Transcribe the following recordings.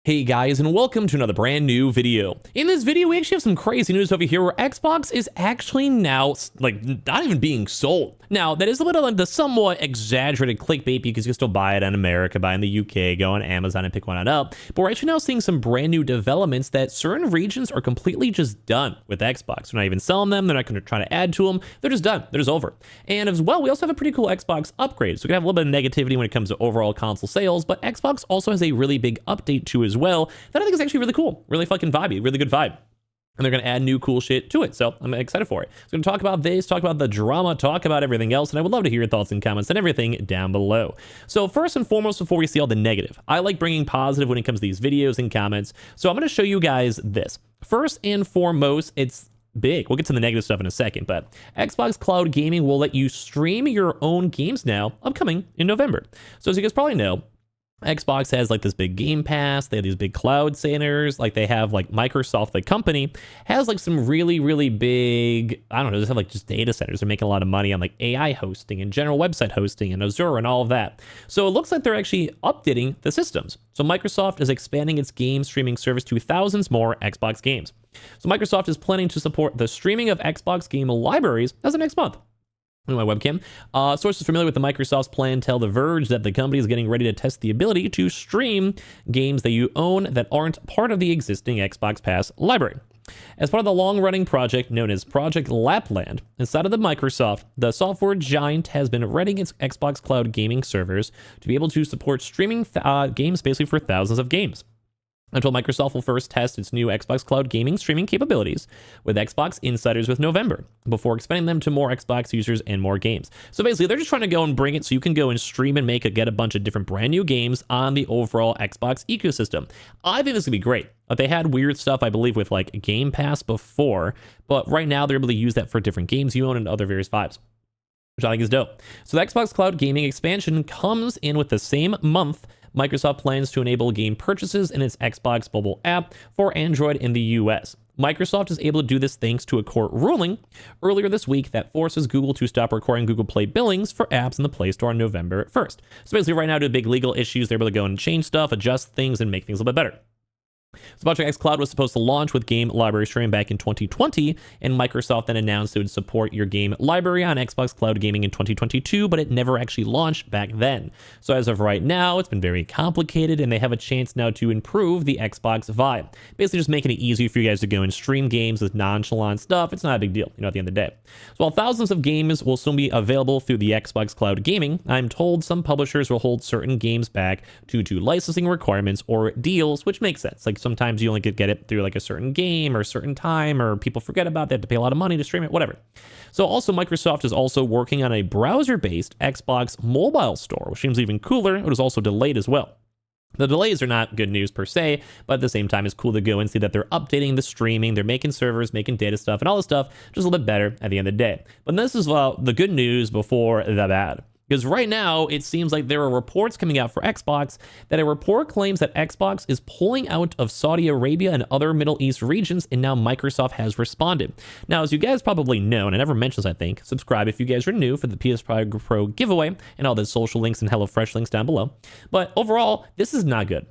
Hey guys, and welcome to another brand new video. In this video, we actually have some crazy news over here where Xbox is actually now, not even being sold. Now, that is a little like the somewhat exaggerated clickbait because you can still buy it in America, buy in the UK, go on Amazon and pick one on up. But we're actually now seeing some brand new developments that certain regions are completely just done with Xbox. They're not even selling them. They're not going to try to add to them. They're just done. They're just over. And as well, we also have a pretty cool Xbox upgrade. So we can have a little bit of negativity when it comes to overall console sales, but Xbox also has a really big update too as well that I think is actually really cool, really fucking vibey, really good vibe. And they're going to add new cool shit to it. So I'm excited for it. So I'm going to talk about this, talk about the drama, talk about everything else. And I would love to hear your thoughts and comments and everything down below. So first and foremost, before we see all the negative, I like bringing positive when it comes to these videos and comments. So I'm going to show you guys this. First and foremost, it's big. We'll get to the negative stuff in a second, but Xbox Cloud Gaming will let you stream your own games now, upcoming in November. So as you guys probably know, Xbox has like this big Game Pass. They have these big cloud centers. Like they have like Microsoft, the company, has like some really, really big, I don't know, just have like just data centers. They're making a lot of money on like AI hosting and general website hosting and Azure and all of that. So it looks like they're actually updating the systems. So Microsoft is expanding its game streaming service to thousands more Xbox games. So Microsoft is planning to support the streaming of Xbox game libraries as of next month. My webcam. Sources familiar with the Microsoft's plan tell The Verge that the company is getting ready to test the ability to stream games that you own that aren't part of the existing Xbox Pass library. As part of the long-running project known as Project Lapland, inside of the software giant has been readying its Xbox Cloud gaming servers to be able to support streaming games basically for thousands of games. Until Microsoft will first test its new Xbox Cloud gaming streaming capabilities with Xbox Insiders with November, before expanding them to more Xbox users and more games. So basically, they're just trying to go and bring it so you can go and stream and get a bunch of different brand new games on the overall Xbox ecosystem. I think this would be great. They had weird stuff, I believe, with like Game Pass before, but right now they're able to use that for different games you own and other various vibes, which I think is dope. So the Xbox Cloud gaming expansion comes in with the same month Microsoft plans to enable game purchases in its Xbox mobile app for Android in the US. Microsoft is able to do this thanks to a court ruling earlier this week that forces Google to stop recording Google Play billings for apps in the Play Store on November 1st. So basically right now, due to big legal issues, they're able to go and change stuff, adjust things, and make things a little bit better. So Project X Cloud was supposed to launch with game library streaming back in 2020, and Microsoft then announced it would support your game library on Xbox Cloud Gaming in 2022, but it never actually launched back then. So as of right now, it's been very complicated, and they have a chance now to improve the Xbox vibe. Basically just making it easier for you guys to go and stream games with nonchalant stuff. It's not a big deal, at the end of the day. So while thousands of games will soon be available through the Xbox Cloud Gaming, I'm told some publishers will hold certain games back due to licensing requirements or deals, which makes sense. Like sometimes you only could get it through like a certain game or a certain time, or people forget about it, they have to pay a lot of money to stream it, whatever. So also Microsoft is also working on a browser-based Xbox mobile store, which seems even cooler. It was also delayed as well. The delays are not good news per se, but at the same time, it's cool to go and see that they're updating the streaming, they're making servers, making data stuff, and all this stuff just a little bit better at the end of the day. But this is the good news before the bad. Because right now, it seems like there are reports coming out for Xbox that a report claims that Xbox is pulling out of Saudi Arabia and other Middle East regions, and now Microsoft has responded. Now, as you guys probably know, and I never mentioned this, I think, subscribe if you guys are new for the PS5 Pro giveaway and all the social links and HelloFresh links down below. But overall, this is not good.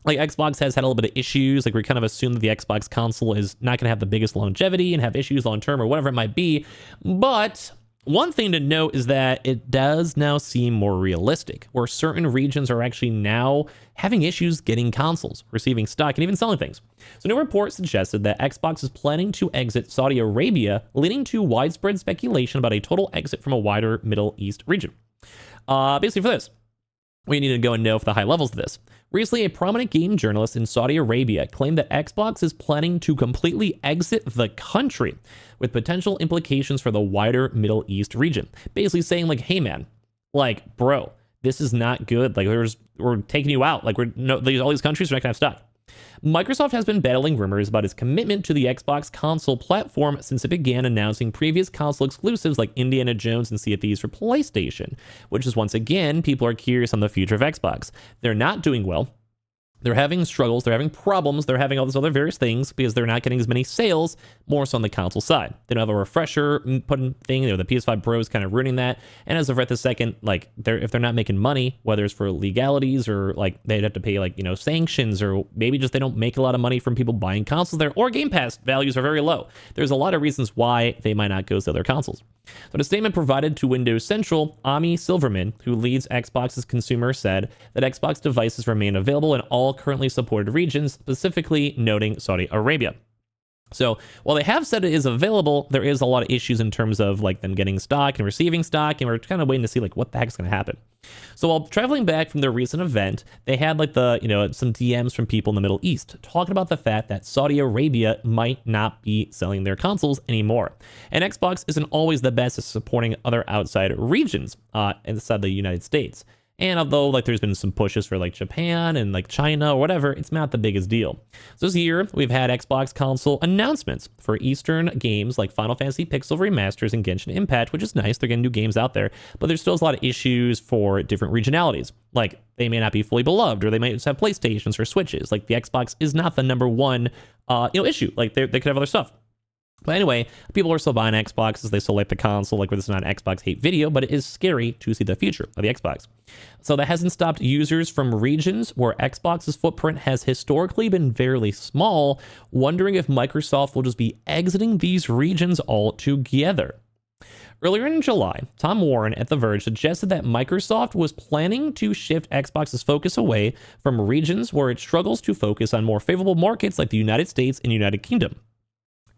Like Xbox has had a little bit of issues. Like we kind of assume that the Xbox console is not going to have the biggest longevity and have issues long term or whatever it might be. But one thing to note is that it does now seem more realistic, where certain regions are actually now having issues getting consoles, receiving stock, and even selling things. So new reports suggested that Xbox is planning to exit Saudi Arabia, leading to widespread speculation about a total exit from a wider Middle East region. Basically for this, we need to go and know for the high levels of this. Recently, a prominent game journalist in Saudi Arabia claimed that Xbox is planning to completely exit the country, with potential implications for the wider Middle East region. Basically saying like, hey man, like bro, this is not good. Like we're taking you out. Like all these countries are not gonna have stock. Microsoft has been battling rumors about its commitment to the Xbox console platform since it began announcing previous console exclusives like Indiana Jones and Sea of Thieves for PlayStation, which is once again, people are curious on the future of Xbox. They're not doing well. they're having struggles, they're having problems, they're having all these other various things because they're not getting as many sales, more so on the console side. They don't have a refresher putting thing, the PS5 Pro is kind of ruining that. And as of right this second, like if they're not making money, whether it's for legalities or like they'd have to pay like, sanctions, or maybe just they don't make a lot of money from people buying consoles there, or Game Pass values are very low. There's a lot of reasons why they might not go sell their consoles. So in a statement provided to Windows Central, Ami Silverman, who leads Xbox's consumer, said that Xbox devices remain available in all currently supported regions, specifically noting Saudi Arabia. So while they have said it is available, there is a lot of issues in terms of like them getting stock and receiving stock, and we're kind of waiting to see like what the heck's going to happen. So while traveling back from their recent event, they had like some DMs from people in the Middle East talking about the fact that Saudi Arabia might not be selling their consoles anymore. And Xbox isn't always the best at supporting other outside regions inside the United States. And although like there's been some pushes for like Japan and like China or whatever, it's not the biggest deal. So this year, we've had Xbox console announcements for Eastern games like Final Fantasy Pixel Remasters and Genshin Impact, which is nice. They're getting new games out there, but there's still a lot of issues for different regionalities. Like they may not be fully beloved, or they might just have PlayStations or Switches. Like the Xbox is not the number one issue. Like they could have other stuff. But anyway, people are still buying Xboxes. They still like the console. Like, this is not an Xbox hate video, but it is scary to see the future of the Xbox. So that hasn't stopped users from regions where Xbox's footprint has historically been fairly small, wondering if Microsoft will just be exiting these regions altogether. Earlier in July, Tom Warren at The Verge suggested that Microsoft was planning to shift Xbox's focus away from regions where it struggles to focus on more favorable markets like the United States and United Kingdom.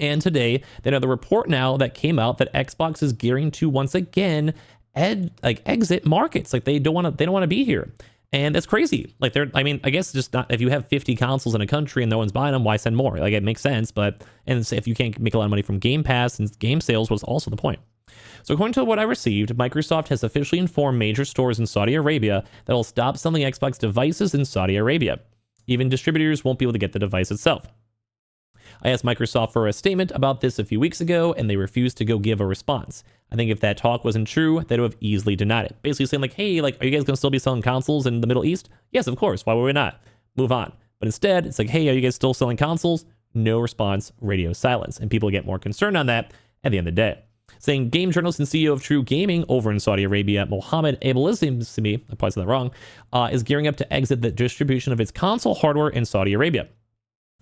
And today, they know the report now that came out that Xbox is gearing to once again exit markets. Like they don't want to be here. And that's crazy. Like I guess just not, if you have 50 consoles in a country and no one's buying them, why send more? Like it makes sense, and if you can't make a lot of money from Game Pass and game sales, was also the point. So according to what I received, Microsoft has officially informed major stores in Saudi Arabia that it'll stop selling Xbox devices in Saudi Arabia. Even distributors won't be able to get the device itself. I asked Microsoft for a statement about this a few weeks ago, and they refused to go give a response. I think if that talk wasn't true, they would have easily denied it. Basically saying like, hey, like, are you guys going to still be selling consoles in the Middle East? Yes, of course. Why would we not? Move on. But instead, it's like, hey, are you guys still selling consoles? No response, radio silence. And people get more concerned on that at the end of the day. Saying game journalist and CEO of True Gaming over in Saudi Arabia, Mohammed Abelissimi, I probably said that wrong, is gearing up to exit the distribution of its console hardware in Saudi Arabia,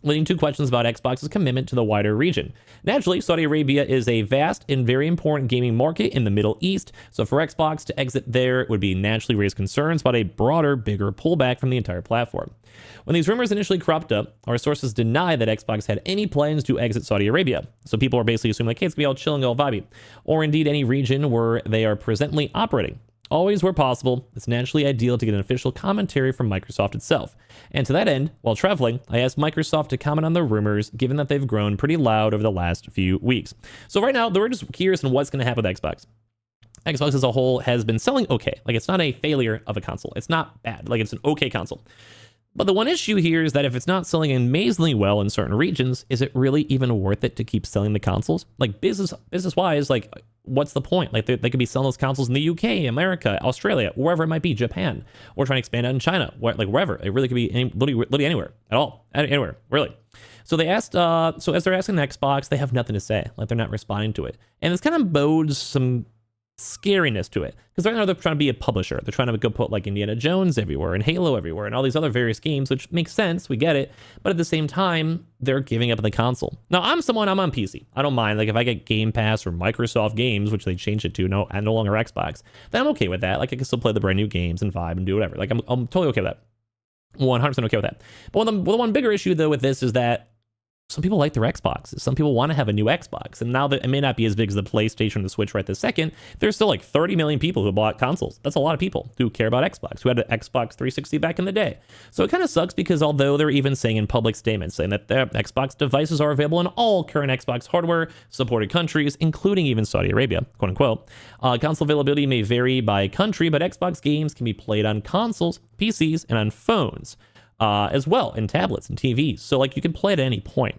leading to questions about Xbox's commitment to the wider region. Naturally, Saudi Arabia is a vast and very important gaming market in the Middle East, so for Xbox to exit there would be naturally raise concerns about a broader, bigger pullback from the entire platform. When these rumors initially cropped up, our sources denied that Xbox had any plans to exit Saudi Arabia. So people are basically assuming like, hey, it's gonna be all chill and all vibey, or indeed any region where they are presently operating. Always where possible, it's naturally ideal to get an official commentary from Microsoft itself. And to that end, while traveling, I asked Microsoft to comment on the rumors, given that they've grown pretty loud over the last few weeks. So right now, we're just curious on what's going to happen with Xbox. Xbox as a whole has been selling okay. Like, it's not a failure of a console. It's not bad. Like, it's an okay console. But the one issue here is that if it's not selling amazingly well in certain regions, is it really even worth it to keep selling the consoles? Like, business-wise, like, what's the point? Like, they could be selling those consoles in the UK, America, Australia, wherever it might be, Japan, or trying to expand out in China, wherever. It really could be literally anywhere at all, anywhere, really. So they asked, so as they're asking Xbox, they have nothing to say. Like, they're not responding to it. And this kind of bodes some scariness to it, because right now they're trying to be a publisher. They're trying to go put like Indiana Jones everywhere and Halo everywhere and all these other various games, which makes sense. We get it. But at the same time, they're giving up the console. Now, I'm on PC. I don't mind. Like, if I get Game Pass or Microsoft games, which they changed it to, no longer Xbox, then I'm okay with that. Like, I can still play the brand new games and vibe and do whatever. Like, I'm totally okay with that. 100% okay with that. But the one bigger issue, though, with this is that some people like their Xboxes. Some people want to have a new Xbox. And now that it may not be as big as the PlayStation or the Switch right this second, there's still like 30 million people who bought consoles. That's a lot of people who care about Xbox, who had an Xbox 360 back in the day. So it kind of sucks, because although they're even saying in public statements saying that their Xbox devices are available in all current Xbox hardware supported countries, including even Saudi Arabia, quote unquote, console availability may vary by country, but Xbox games can be played on consoles, PCs, and on phones. As well, and tablets and TVs. So like, you can play at any point.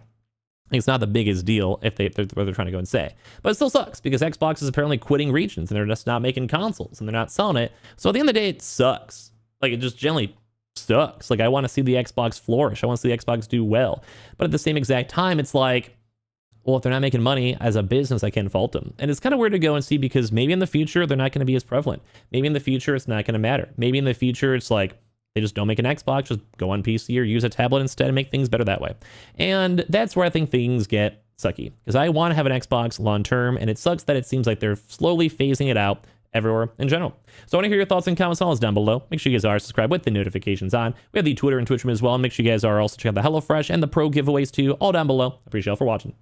It's not the biggest deal if they're trying to go and say. But it still sucks, because Xbox is apparently quitting regions and they're just not making consoles and they're not selling it. So at the end of the day, it sucks. Like, it just generally sucks. Like, I want to see the Xbox flourish. I want to see the Xbox do well. But at the same exact time, it's like, well, if they're not making money as a business, I can't fault them. And it's kind of weird to go and see, because maybe in the future, they're not going to be as prevalent. Maybe in the future, it's not going to matter. Maybe in the future, it's like, they just don't make an Xbox, just go on PC or use a tablet instead and make things better that way. And that's where I think things get sucky, because I want to have an Xbox long term, and it sucks that it seems like they're slowly phasing it out everywhere in general. So I want to hear your thoughts and comments all down below. Make sure you guys are subscribed with the notifications on. We have the Twitter and Twitch room as well. And make sure you guys are also check out the HelloFresh and the Pro giveaways too, all down below. Appreciate y'all for watching.